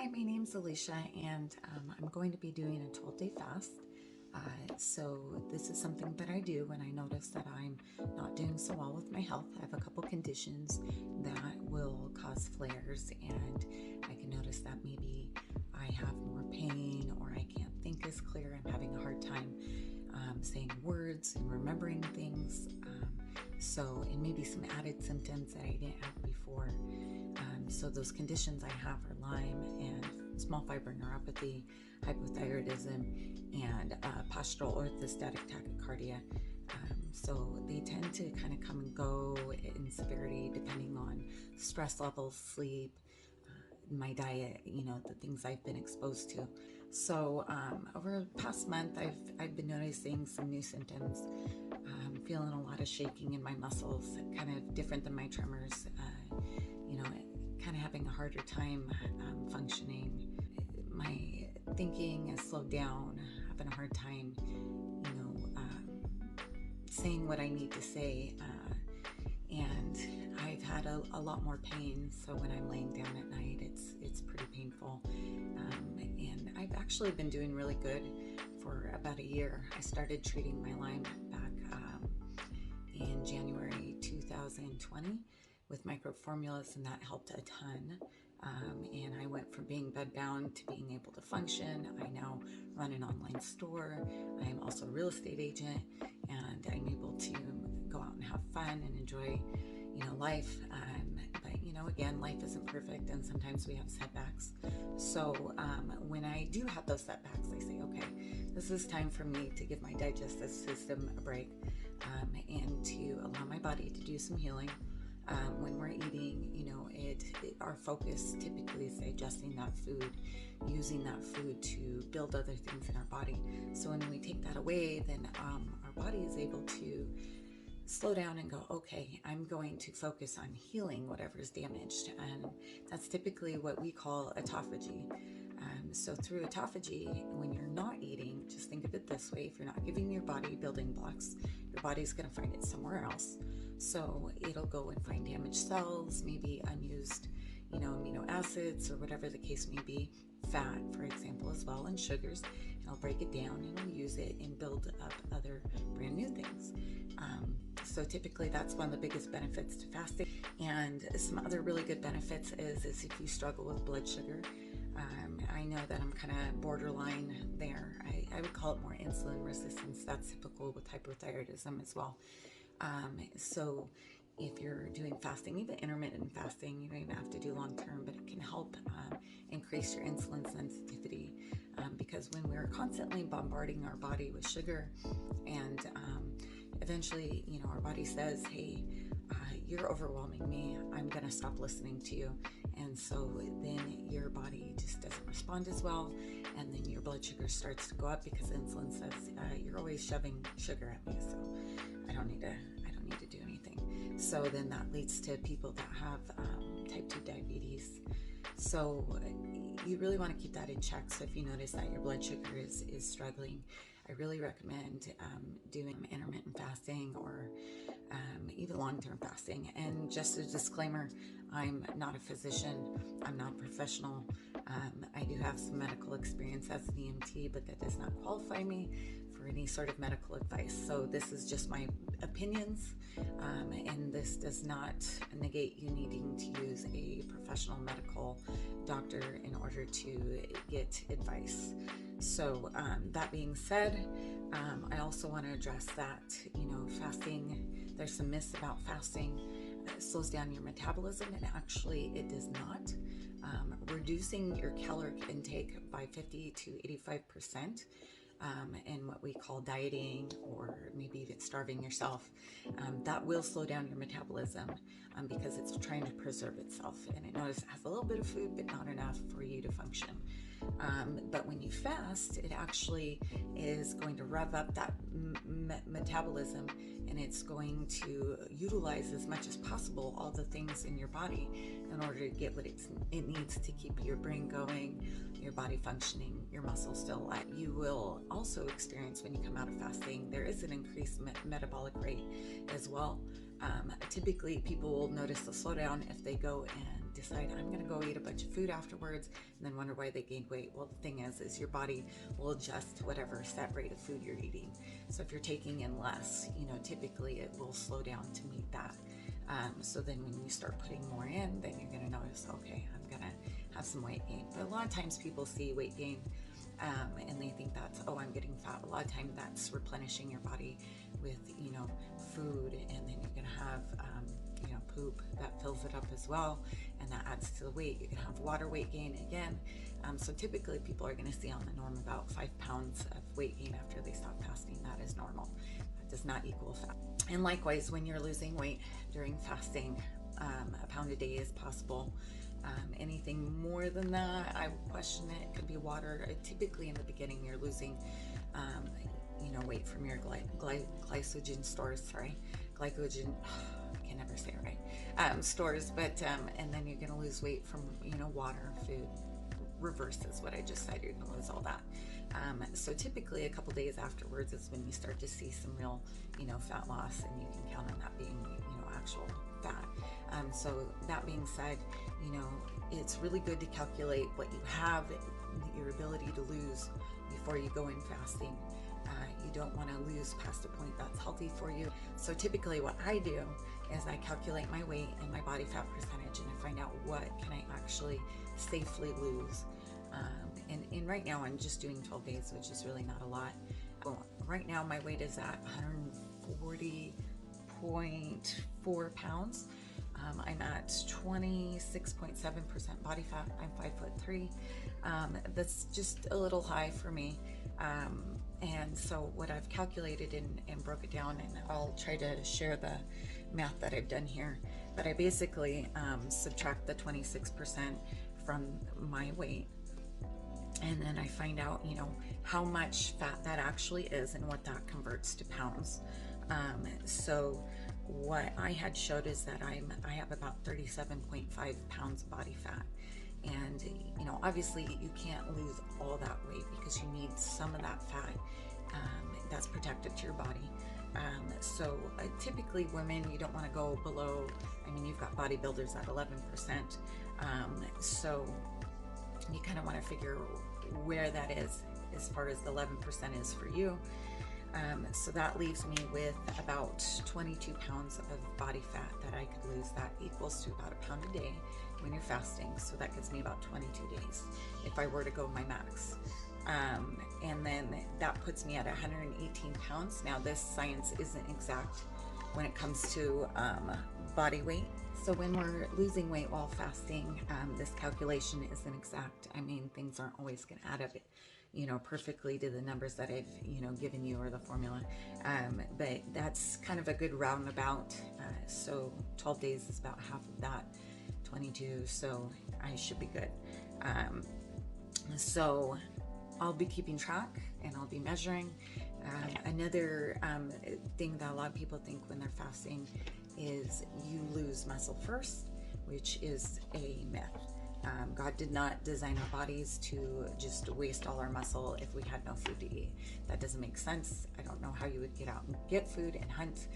Hi, my name's Alicia, and I'm going to be doing a 12-day fast. So this is something that I do when I notice that I'm not doing so well with my health. I have a couple conditions that will cause flares, and I can notice that maybe I have more pain or I can't think as clear. I'm having a hard time saying words and remembering things. And maybe some added symptoms that I didn't have before. So those conditions I have are Lyme and small fiber neuropathy, hypothyroidism, and postural orthostatic tachycardia. So they tend to kind of come and go in severity depending on stress levels, sleep, my diet, the things I've been exposed to. So over the past month, I've been noticing some new symptoms. Feeling a lot of shaking in my muscles, kind of different than my tremors. Kind of having a harder time functioning. My thinking has slowed down, having a hard time, saying what I need to say. And I've had a lot more pain, so when I'm laying down at night, it's pretty painful. And I've actually been doing really good for about a year. I started treating my Lyme back in January 2020 with microformulas, and that helped a ton. And I went from being bedbound to being able to function. I now run an online store. I am also a real estate agent, and I'm able to go out and have fun and enjoy, life. But again, life isn't perfect, and sometimes we have setbacks. So when I do have those setbacks, I say, okay, this is time for me to give my digestive system a break, and to allow my body to do some healing. When we're eating, our focus typically is digesting that food, using that food to build other things in our body. So when we take that away, then our body is able to slow down and go, okay, I'm going to focus on healing whatever is damaged. And that's typically what we call autophagy. So through autophagy, when you're not eating, just think of it this way: if you're not giving your body building blocks, your body's going to find it somewhere else. So it'll go and find damaged cells, maybe unused, amino acids or whatever the case may be, fat, for example, as well, and sugars. And it'll break it down and it'll use it and build up other brand new things. So typically that's one of the biggest benefits to fasting. And some other really good benefits is if you struggle with blood sugar. I know that I'm kind of borderline there. I would call it more insulin resistance. That's typical with hypothyroidism as well. So if you're doing fasting, even intermittent fasting, you don't even have to do long term, but it can help increase your insulin sensitivity, because when we're constantly bombarding our body with sugar, and eventually, our body says, hey, you're overwhelming me, I'm going to stop listening to you. And so then your body just doesn't respond as well, and then your blood sugar starts to go up because insulin says, you're always shoving sugar at me, so I don't need to do anything. So then that leads to people that have type 2 diabetes. So you really want to keep that in check. So if you notice that your blood sugar is struggling, I really recommend doing intermittent fasting or even long-term fasting. And just a disclaimer, I'm not a physician, I'm not a professional. I do have some medical experience as an EMT, but that does not qualify me for any sort of medical advice. So this is just my opinions, and this does not negate you needing to use a professional medical doctor in order to get advice. So that being said, I also want to address that, fasting, there's some myths about fasting. It slows down your metabolism, and actually it does not. Reducing your caloric intake by 50 to 85%, and what we call dieting, or maybe even starving yourself, that will slow down your metabolism, because it's trying to preserve itself, and it knows it has a little bit of food but not enough for you to function. But when you fast, it actually is going to rev up that metabolism, and it's going to utilize as much as possible all the things in your body in order to get what it needs to keep your brain going, your body functioning, your muscles still alive. You will also experience, when you come out of fasting, there is an increased metabolic rate as well. Typically people will notice the slowdown if they go and decide I'm going to go eat a bunch of food afterwards and then wonder why they gained weight. Well, the thing is your body will adjust to whatever set rate of food you're eating. So if you're taking in less, typically it will slow down to meet that. So then when you start putting more in, then you're going to notice, okay, I'm going to have some weight gain. But a lot of times people see weight gain and they think that's, oh, I'm getting fat. A lot of times that's replenishing your body with, food, and then you're going to have, poop that fills it up as well, and that adds to the weight. You can have water weight gain again. So typically people are going to see on the norm about 5 pounds of weight gain after they stop fasting. That is normal. That does not equal fat. And likewise, when you're losing weight during fasting, a pound a day is possible. Anything more than that, I would question it. It could be water. Typically in the beginning, you're losing, weight from your glycogen stores, glycogen, I can never say it right, stores, but, and then you're going to lose weight from, water, food. Reverses what I just said, you're going to lose all that. So typically a couple days afterwards is when you start to see some real, fat loss, and you can count on that being, actual fat. So that being said, it's really good to calculate what you have, your ability to lose before you go in fasting. You don't want to lose past a point that's healthy for you. So typically what I do is I calculate my weight and my body fat percentage, and I find out what can I actually safely lose. And right now I'm just doing 12 days, which is really not a lot. Right now my weight is at 140.4 pounds. I'm at 26.7% body fat. I'm 5'3". That's just a little high for me. And so what I've calculated and broke it down, and I'll try to share the math that I've done here, but I basically subtract the 26% from my weight, and then I find out, how much fat that actually is and what that converts to pounds. So what I had showed is that I have about 37.5 pounds of body fat. And, obviously you can't lose all that weight because you need some of that fat that's protected to your body. So typically women, you don't want to go below, you've got bodybuilders at 11%. So you kind of want to figure where that is as far as the 11% is for you. So that leaves me with about 22 pounds of body fat that I could lose. That equals to about a pound a day when you're fasting. So that gives me about 22 days if I were to go my max. And then that puts me at 118 pounds. Now this science isn't exact when it comes to body weight. So when we're losing weight while fasting, this calculation isn't exact. Things aren't always going to add up, perfectly to the numbers that I've, given you, or the formula. But that's kind of a good roundabout. So 12 days is about half of that, 22. So I should be good. So I'll be keeping track and I'll be measuring. Another thing that a lot of people think when they're fasting is you lose muscle first, which is a myth. God did not design our bodies to just waste all our muscle if we had no food to eat. That doesn't make sense. I don't know how you would get out and get food and hunt.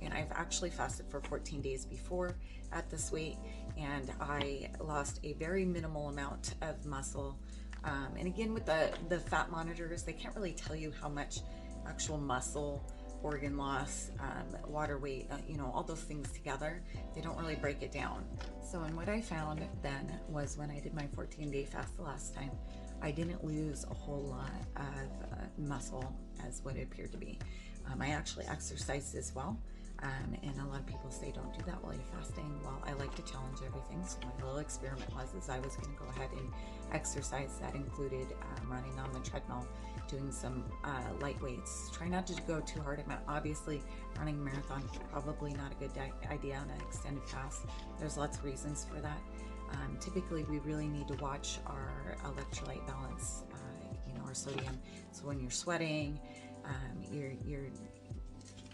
And I've actually fasted for 14 days before at this weight, and I lost a very minimal amount of muscle. And again, with the fat monitors, they can't really tell you how much actual muscle, organ loss, water weight, all those things together. They don't really break it down. So, and what I found then was when I did my 14-day fast the last time, I didn't lose a whole lot of muscle as what it appeared to be. I actually exercised as well. And a lot of people say don't do that while you're fasting. Well, I like to challenge everything. So my little experiment was I was going to go ahead and exercise. That included running on the treadmill, doing some light weights. Try not to go too hard. Obviously, running a marathon is probably not a good idea on an extended fast. There's lots of reasons for that. Typically, we really need to watch our electrolyte balance, our sodium. So when you're sweating, you're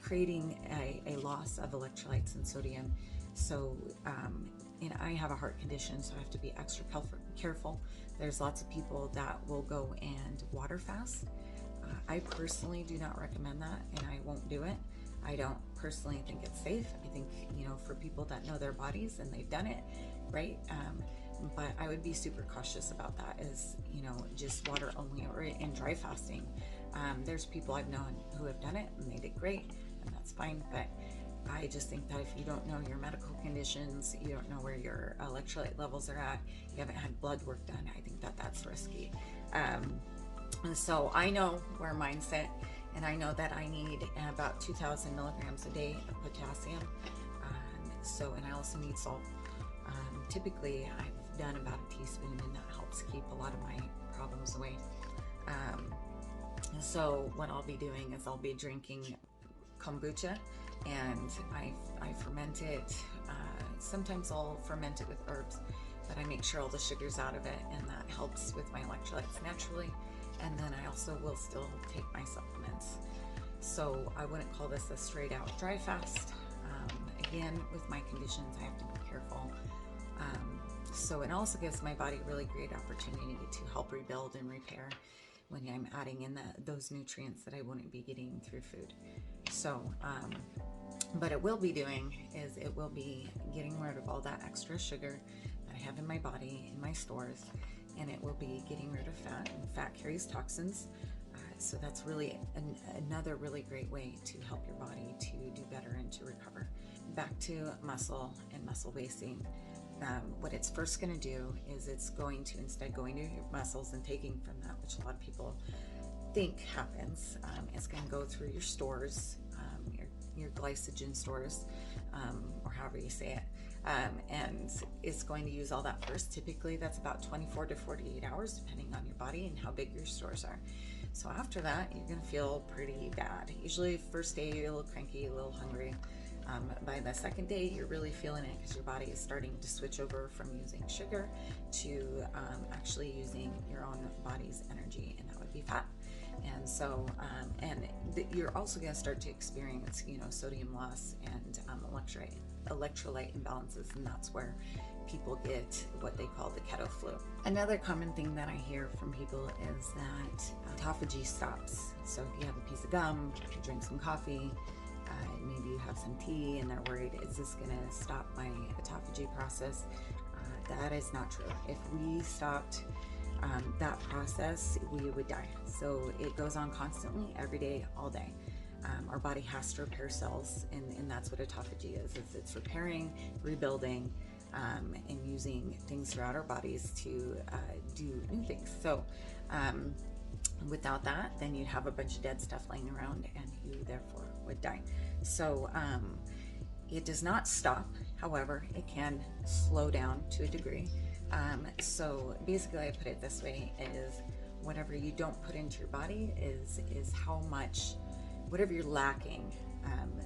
creating a loss of electrolytes and sodium. So, and I have a heart condition, so I have to be extra careful. There's lots of people that will go and water fast. I personally do not recommend that, and I won't do it. I don't personally think it's safe. I think, you know, for people that know their bodies and they've done it, right? But I would be super cautious about that, is, you know, just water only or in dry fasting. There's people I've known who have done it and they did great, and that's fine. But I just think that if you don't know your medical conditions, you don't know where your electrolyte levels are at, you haven't had blood work done, I think that that's risky. And so I know where mine sit, and I know that I need about 2,000 milligrams a day of potassium. And I also need salt. Typically, I've done about a teaspoon, and that helps keep a lot of my problems away. So what I'll be doing is I'll be drinking kombucha, and I ferment it. Sometimes I'll ferment it with herbs, but I make sure all the sugar's out of it, and that helps with my electrolytes naturally. And then I also will still take my supplements. So I wouldn't call this a straight out dry fast. Again, with my conditions, I have to be careful. So it also gives my body a really great opportunity to help rebuild and repair when I'm adding in those nutrients that I wouldn't be getting through food. So, what it will be doing is it will be getting rid of all that extra sugar that I have in my body, in my stores, and it will be getting rid of fat, and fat carries toxins. So that's really another really great way to help your body to do better and to recover. Back to muscle and muscle wasting. What it's first going to do is it's going to, instead going to your muscles and taking from that, which a lot of people think happens, it's going to go through your stores, your glycogen stores, or however you say it. And it's going to use all that first. Typically that's about 24 to 48 hours depending on your body and how big your stores are. So after that, you're going to feel pretty bad. Usually first day you're a little cranky, a little hungry. By the second day, you're really feeling it because your body is starting to switch over from using sugar to actually using your own body's energy, and that would be fat. And so, you're also going to start to experience, you know, sodium loss and electrolyte imbalances, and that's where people get what they call the keto flu. Another common thing that I hear from people is that autophagy stops. So if you have a piece of gum, you drink some coffee, maybe you have some tea, and they're worried, is this going to stop my autophagy process? That is not true. If we stopped that process, we would die. So it goes on constantly, every day, all day. Our body has to repair cells, and that's what autophagy is. It's repairing, rebuilding, and using things throughout our bodies to do new things. So without that, then you'd have a bunch of dead stuff laying around, and you therefore would die. So it does not stop. However, it can slow down to a degree. So basically, I put it this way, is whatever you don't put into your body is how much, whatever you're lacking,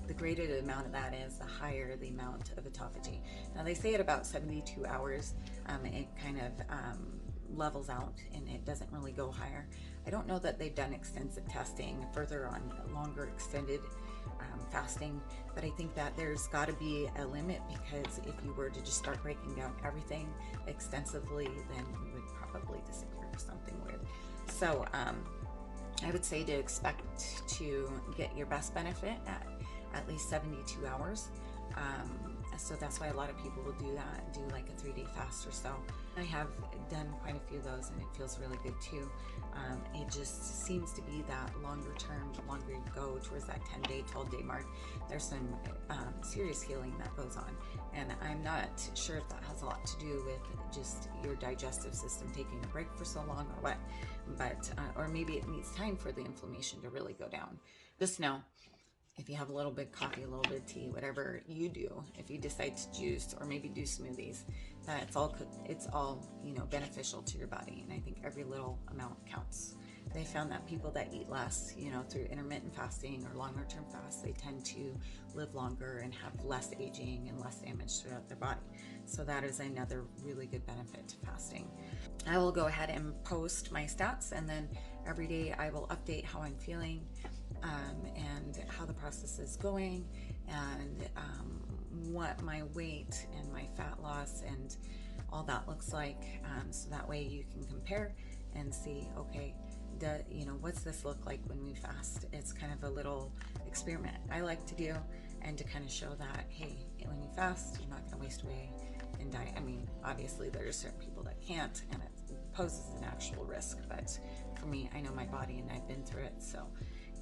the greater the amount of that is, the higher the amount of autophagy. Now they say at about 72 hours, it kind of levels out and it doesn't really go higher. I don't know that they've done extensive testing further on longer extended fasting, but I think that there's got to be a limit, because if you were to just start breaking down everything extensively, then we would probably disappear or something weird. So I would say to expect to get your best benefit at least 72 hours. So that's why a lot of people will do that, do like a 3-day fast or so. I have done quite a few of those, and it feels really good too. It just seems to be that longer term, the longer you go towards that 10-day, 12-day mark, there's some serious healing that goes on. And I'm not sure if that has a lot to do with just your digestive system taking a break for so long or what, but, or maybe it needs time for the inflammation to really go down. Just know, if you have a little bit of coffee, a little bit of tea, whatever you do, if you decide to juice or maybe do smoothies, that it's all you know, beneficial to your body. And I think every little amount counts. They found that people that eat less, you know, through intermittent fasting or longer term fasts, they tend to live longer and have less aging and less damage throughout their body. So that is another really good benefit to fasting. I will go ahead and post my stats, and then every day I will update how I'm feeling, and how the process is going, and what my weight and my fat loss and all that looks like, so that way you can compare and see, okay, you know, what's this look like when we fast? It's kind of a little experiment I like to do, and to kind of show that, hey, when you fast, you're not going to waste away and die. I mean, obviously there's certain people that can't, and it poses an actual risk, but for me, I know my body and I've been through it, so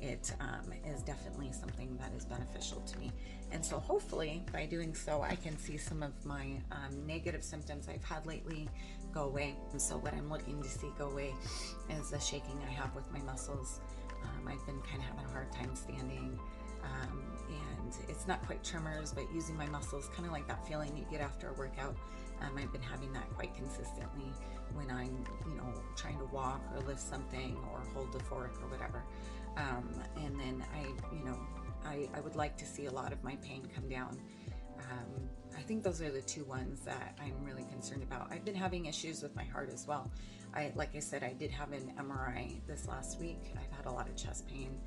it is definitely something that is beneficial to me. And so hopefully by doing so, I can see some of my negative symptoms I've had lately go away. And so what I'm looking to see go away is the shaking I have with my muscles. I've been kind of having a hard time standing, and it's not quite tremors, but using my muscles, kind of like that feeling you get after a workout. I've been having that quite consistently when I'm, trying to walk or lift something or hold the fork or whatever. And then I would like to see a lot of my pain come down. I think those are the two ones that I'm really concerned about. I've been having issues with my heart as well. Like I said, I did have an MRI this last week. I've had a lot of chest pain,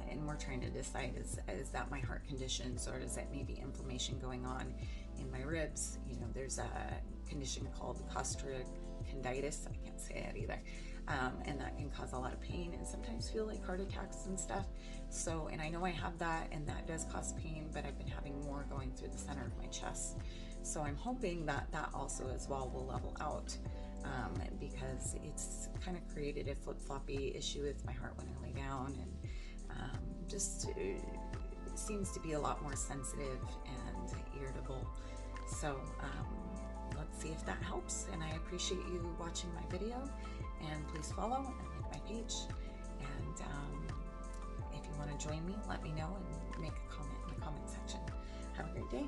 and we're trying to decide, is that my heart conditions, or is that maybe inflammation going on in my ribs? There's a condition called costochondritis. I can't say it either. And that can cause a lot of pain and sometimes feel like heart attacks and stuff. So, and I know I have that, and that does cause pain, but I've been having more going through the center of my chest. So I'm hoping that that also as well will level out, because it's kind of created a flip-floppy issue with my heart when I lay down, and it seems to be a lot more sensitive and irritable. So let's see if that helps, and I appreciate you watching my video, and please follow and like my page, and if you want to join me, let me know and make a comment in the comment section. Have a great day.